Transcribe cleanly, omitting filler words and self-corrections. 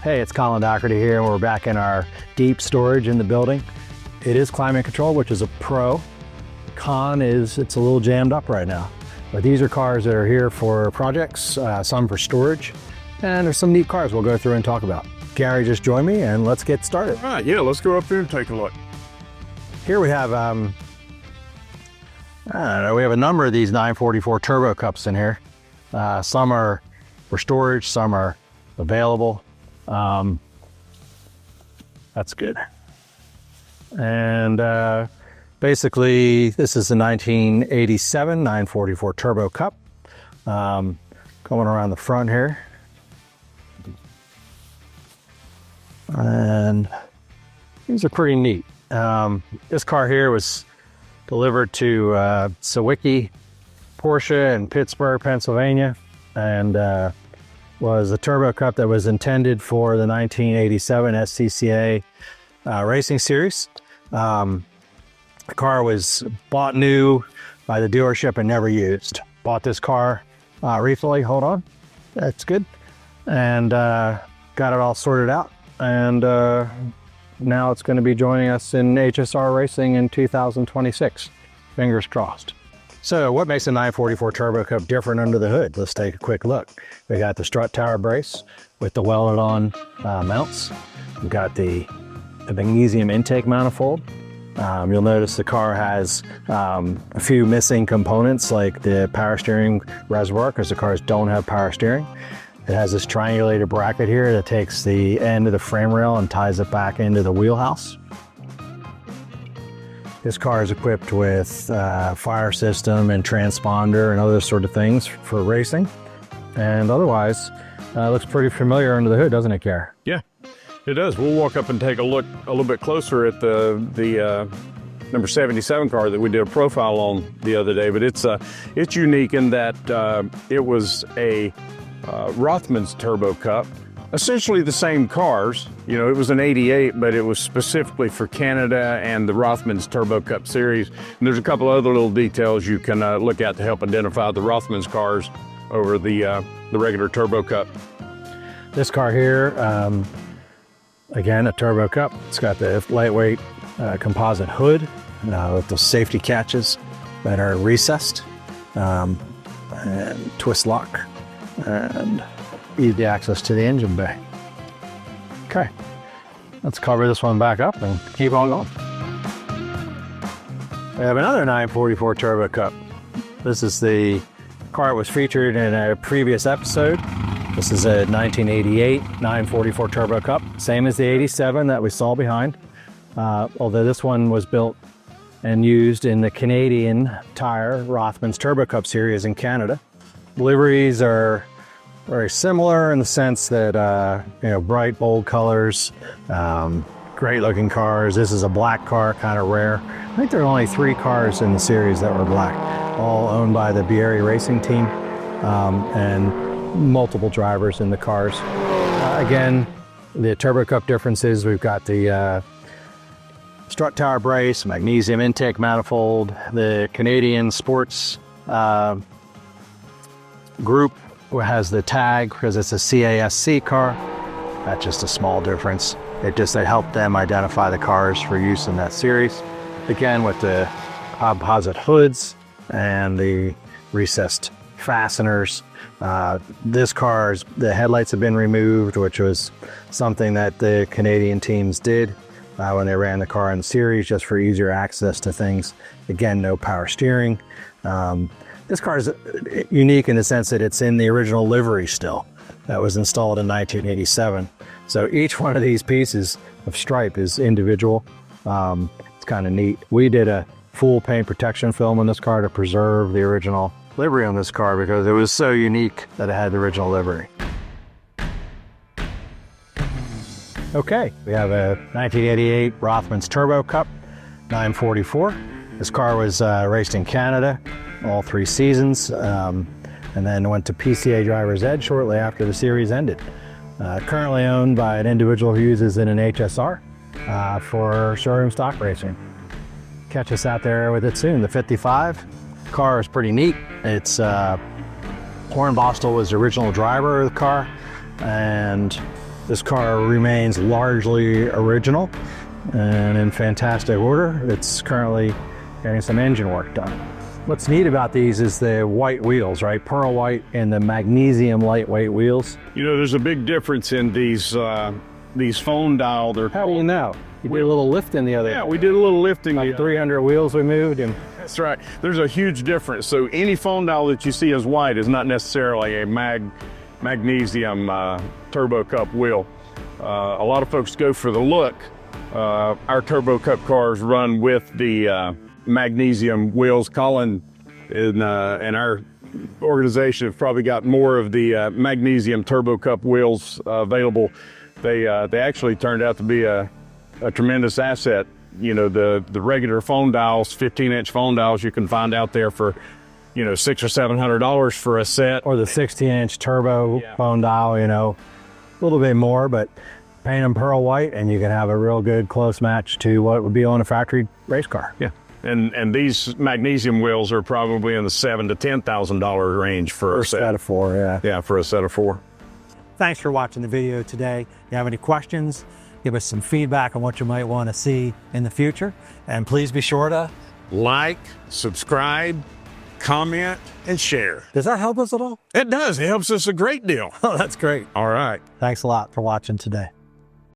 Hey, it's Colin Dougherty here, and we're back in our deep storage in the building. It is climate control, which is a pro. Con is it's a little jammed up right now. But these are cars that are here for projects, some for storage, and there's some neat cars we'll go through and talk about. Gary just joined me, and let's get started. All right, yeah, let's go up there and take a look. Here we have, I don't know, we have a number of these 944 Turbo Cups in here. Some are for storage, some are available. That's good. And basically, this is the 1987 944 Turbo Cup. Going around the front here. And these are pretty neat. This car here was delivered to Sawicki Porsche in Pittsburgh, Pennsylvania, and was a Turbo Cup that was intended for the 1987 SCCA racing series. The car was bought new by the dealership and never used. Bought this car recently, hold on, that's good, and got it all sorted out, and now it's going to be joining us in HSR racing in 2026. Fingers crossed. So what makes a 944 Turbo Cup different under the hood? Let's take a quick look. We got the strut tower brace with the welded on mounts. We've got the magnesium intake manifold. You'll notice the car has a few missing components like the power steering reservoir, because the cars don't have power steering. It has this triangulated bracket here that takes the end of the frame rail and ties it back into the wheelhouse. This car is equipped with fire system and transponder and other sort of things for racing. And otherwise, it looks pretty familiar under the hood, doesn't it, Gary? Yeah, it does. We'll walk up and take a look a little bit closer at the number 77 car that we did a profile on the other day. But it's unique in that it was a Rothman's Turbo Cup. Essentially the same cars. You know, it was an 88, but it was specifically for Canada and the Rothman's Turbo Cup series. And there's a couple other little details you can look at to help identify the Rothman's cars over the regular Turbo Cup. This car here, again, a Turbo Cup. It's got the lightweight composite hood with the safety catches that are recessed and twist lock, and easy access to the engine bay. Okay, let's cover this one back up and keep on going. We have another 944 Turbo Cup. This is the car that was featured in a previous episode. This is a 1988 944 Turbo Cup, same as the 87 that we saw behind, although this one was built and used in the Canadian Tire Rothman's Turbo Cup series in Canada. Liveries are very similar in the sense that, bright, bold colors, great looking cars. This is a black car, kind of rare. I think there are only 3 cars in the series that were black, all owned by the Gary racing team, and multiple drivers in the cars. Again, the Turbo Cup differences, we've got the strut tower brace, magnesium intake manifold, the Canadian sports group has the tag because it's a CASC car. That's just a small difference. It helped them identify the cars for use in that series. Again, with the composite hoods and the recessed fasteners. This car's, the headlights have been removed, which was something that the Canadian teams did when they ran the car in the series, just for easier access to things. Again, no power steering. This car is unique in the sense that it's in the original livery still that was installed in 1987. So each one of these pieces of stripe is individual. It's kind of neat. We did a full paint protection film on this car to preserve the original livery on this car because it was so unique that it had the original livery. Okay, we have a 1988 Rothman's Turbo Cup 944. This car was raced in Canada all 3 seasons, and then went to PCA Driver's Ed shortly after the series ended. Currently owned by an individual who uses it in an HSR for showroom stock racing. Catch us out there with it soon. The 55 car is pretty neat. It's Warren Bostel was the original driver of the car, and This car remains largely original and in fantastic order. It's currently getting some engine work done. What's neat about these is the white wheels, right? Pearl white and the magnesium lightweight wheels. You know, there's a big difference in these phone dial. How do you know? You did a little lifting the other day. Yeah, we did a little lifting. Like 300 wheels we moved. And that's right. There's a huge difference. So any phone dial that you see as white is not necessarily a magnesium turbo cup wheel. A lot of folks go for the look. Our turbo cup cars run with the magnesium wheels. Colin and our organization have probably got more of the magnesium turbo cup wheels available. They actually turned out to be a tremendous asset. You know, the regular phone dials, 15-inch phone dials you can find out there for, you know, $600 or $700 for a set. or the 16-inch turbo phone dial, you know, a little bit more, but paint them pearl white and you can have a real good close match to what would be on a factory race car. Yeah. And these magnesium wheels are probably in the $7,000 to $10,000 range for a Set of 4, yeah. Yeah, for a set of 4. Thanks for watching the video today. If you have any questions, give us some feedback on what you might want to see in the future. And please be sure to Like, subscribe, comment, and share. Does that help us at all? It does. It helps us a great deal. Oh, that's great. All right. Thanks a lot for watching today.